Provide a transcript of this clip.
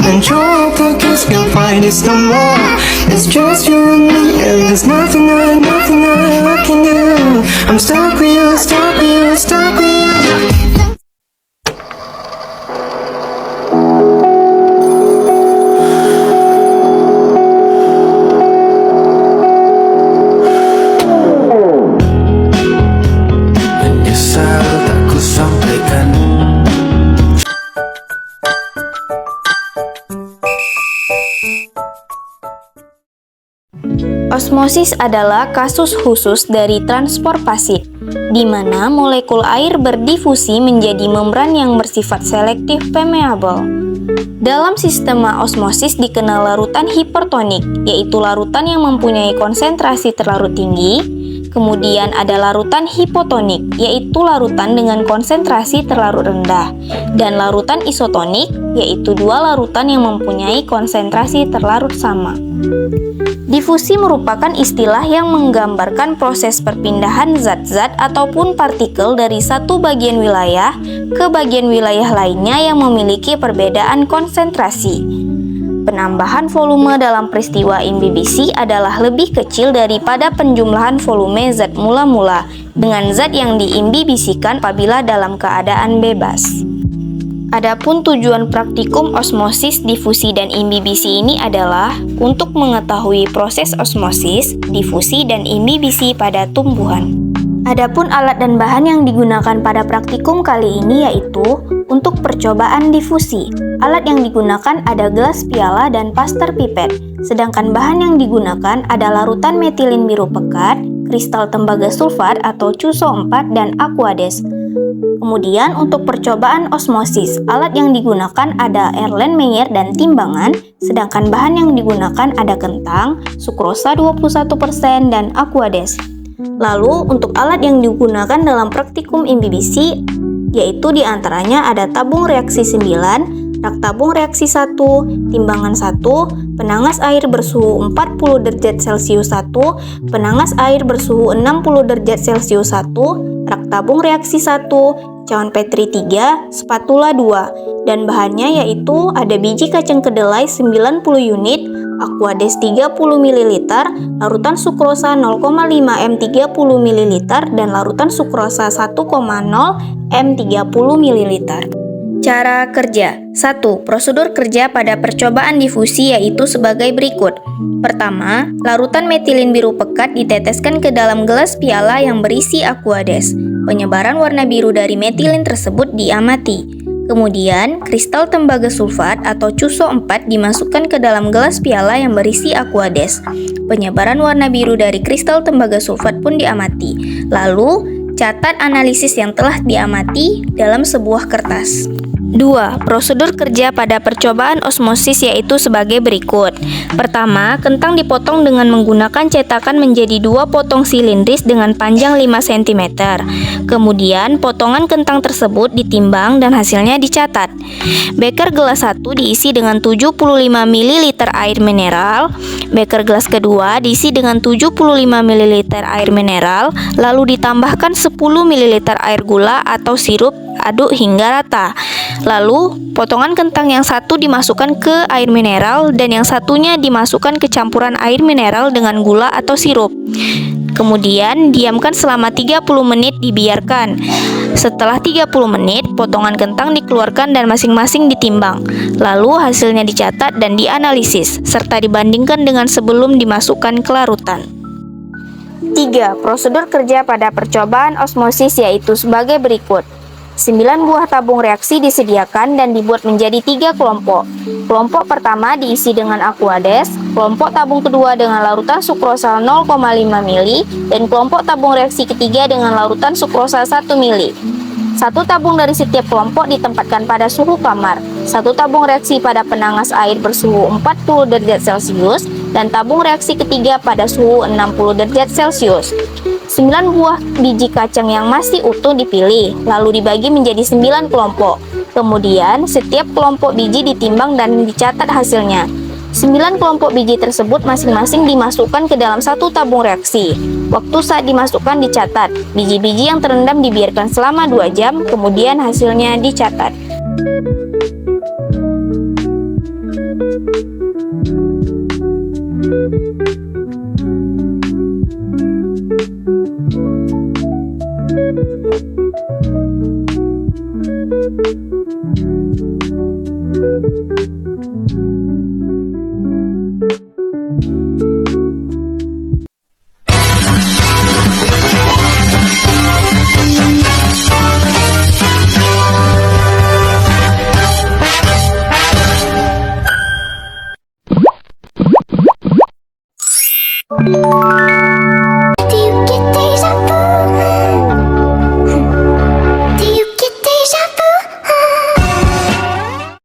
And your pockets can't find it no more. It's just you and me, and there's nothing I can do. I'm stuck with you, stuck with you, stuck with you. Menyesal tak ku sampaikan. Osmosis adalah kasus khusus dari transport pasif, di mana molekul air berdifusi menjadi membran yang bersifat selektif permeable. Dalam sistema osmosis dikenal larutan hipertonik, yaitu larutan yang mempunyai konsentrasi terlarut tinggi. Kemudian ada larutan hipotonik, yaitu larutan dengan konsentrasi terlarut rendah. Dan larutan isotonik, yaitu dua larutan yang mempunyai konsentrasi terlarut sama. Difusi merupakan istilah yang menggambarkan proses perpindahan zat-zat ataupun partikel dari satu bagian wilayah ke bagian wilayah lainnya yang memiliki perbedaan konsentrasi. Penambahan volume dalam peristiwa imbibisi adalah lebih kecil daripada penjumlahan volume zat mula-mula dengan zat yang diimbibisikan apabila dalam keadaan bebas. Adapun tujuan praktikum osmosis, difusi, dan imbibisi ini adalah untuk mengetahui proses osmosis, difusi, dan imbibisi pada tumbuhan. Adapun alat dan bahan yang digunakan pada praktikum kali ini yaitu untuk percobaan difusi. Alat yang digunakan ada gelas piala dan pasteur pipet, sedangkan bahan yang digunakan ada larutan metilin biru pekat, kristal tembaga sulfat atau CuSO4, dan Aquades. Kemudian untuk percobaan osmosis, alat yang digunakan ada Erlenmeyer dan timbangan, sedangkan bahan yang digunakan ada kentang, sukrosa 21%, dan Aquades. Lalu untuk alat yang digunakan dalam praktikum imbibisi, yaitu diantaranya ada tabung reaksi 9, rak tabung reaksi 1, timbangan 1, penangas air bersuhu 40 derajat Celcius 1, penangas air bersuhu 60 derajat Celcius 1, rak tabung reaksi 1, cawan Petri 3, spatula 2, dan bahannya yaitu ada biji kacang kedelai 90 unit, Aquades 30 ml, larutan sukrosa 0,5 m 30 ml, dan larutan sukrosa 1,0 m 30 ml. Cara kerja. 1. Prosedur kerja pada percobaan difusi yaitu sebagai berikut. Pertama, larutan metilin biru pekat diteteskan ke dalam gelas piala yang berisi Aquades. Penyebaran warna biru dari metilin tersebut diamati. Kemudian, kristal tembaga sulfat atau CuSO4 dimasukkan ke dalam gelas piala yang berisi Aquades. Penyebaran warna biru dari kristal tembaga sulfat pun diamati. Lalu, catat analisis yang telah diamati dalam sebuah kertas. 2. Prosedur kerja pada percobaan osmosis yaitu sebagai berikut. Pertama, kentang dipotong dengan menggunakan cetakan menjadi 2 potong silindris dengan panjang 5 cm. Kemudian, potongan kentang tersebut ditimbang dan hasilnya dicatat. Beker gelas 1 diisi dengan 75 ml air mineral. Beker gelas kedua diisi dengan 75 ml air mineral, lalu ditambahkan 10 ml air gula atau sirup, aduk hingga rata. Lalu, potongan kentang yang satu dimasukkan ke air mineral dan yang satunya dimasukkan ke campuran air mineral dengan gula atau sirup. Kemudian, diamkan selama 30 menit dibiarkan. Setelah 30 menit, potongan kentang dikeluarkan dan masing-masing ditimbang. Lalu, hasilnya dicatat dan dianalisis, serta dibandingkan dengan sebelum dimasukkan ke larutan. 3. Prosedur kerja pada percobaan osmosis yaitu sebagai berikut. 9 buah tabung reaksi disediakan dan dibuat menjadi 3 kelompok. Kelompok pertama diisi dengan Aquades, kelompok tabung kedua dengan larutan sukrosa 0,5 ml, dan kelompok tabung reaksi ketiga dengan larutan sukrosa 1 ml. 1 tabung dari setiap kelompok ditempatkan pada suhu kamar, 1 tabung reaksi pada penangas air bersuhu 40 derajat Celcius, dan tabung reaksi ketiga pada suhu 60 derajat Celcius. 9 buah biji kacang yang masih utuh dipilih, lalu dibagi menjadi 9 kelompok. Kemudian, setiap kelompok biji ditimbang dan dicatat hasilnya. 9 kelompok biji tersebut masing-masing dimasukkan ke dalam satu tabung reaksi. Waktu saat dimasukkan dicatat. Biji-biji yang terendam dibiarkan selama 2 jam, kemudian hasilnya dicatat.